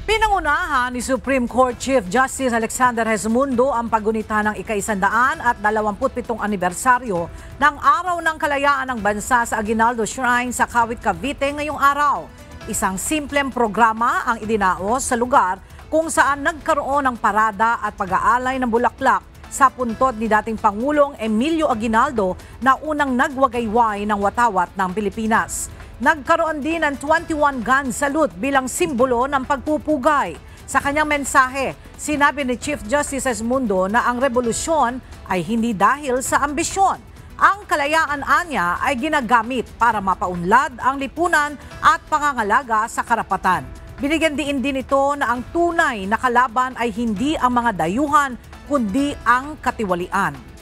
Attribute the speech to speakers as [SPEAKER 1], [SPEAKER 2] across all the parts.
[SPEAKER 1] Pinangunahan ni Supreme Court Chief Justice Alexander Gersmundo ang paggunita ng ika-127 anibersaryo ng Araw ng Kalayaan ng Bansa sa Aguinaldo Shrine sa Kawit, Cavite ngayong araw. Isang simpleng programa ang idinaos sa lugar kung saan nagkaroon ng parada at pag-aalay ng bulaklak sa puntod ni dating Pangulong Emilio Aguinaldo na unang nagwagayway ng watawat ng Pilipinas. Nagkaroon din ng 21 gun salute bilang simbolo ng pagpupugay. Sa kanyang mensahe, sinabi ni Chief Justice Gersmundo na ang revolusyon ay hindi dahil sa ambisyon. Ang kalayaan anya ay ginagamit para mapaunlad ang lipunan at pangangalaga sa karapatan. Binigyan din ito na ang tunay na kalaban ay hindi ang mga dayuhan kundi ang katiwalian.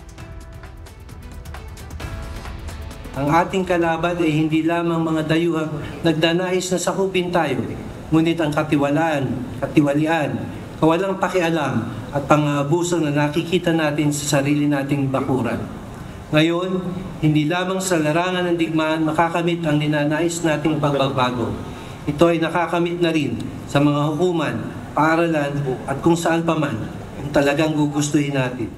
[SPEAKER 2] Ang ating kalaban ay hindi lamang mga dayuhang nagdanais na sakupin tayo, ngunit ang katiwalian, kawalang pakialam at pang-aabuso na nakikita natin sa sarili nating bakuran. Ngayon, hindi lamang sa larangan ng digmaan makakamit ang ninanais nating pagbabago. Ito ay nakakamit na rin sa mga hukuman, paaralan at kung saan paman kung talagang gugustuhin natin.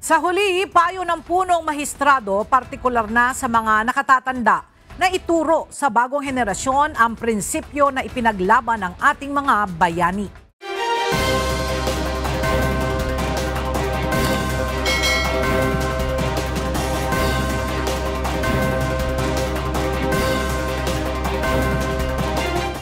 [SPEAKER 1] Sa huli, payo ng punong mahistrado, partikular na sa mga nakatatanda, na ituro sa bagong henerasyon ang prinsipyo na ipinaglaban ng ating mga bayani.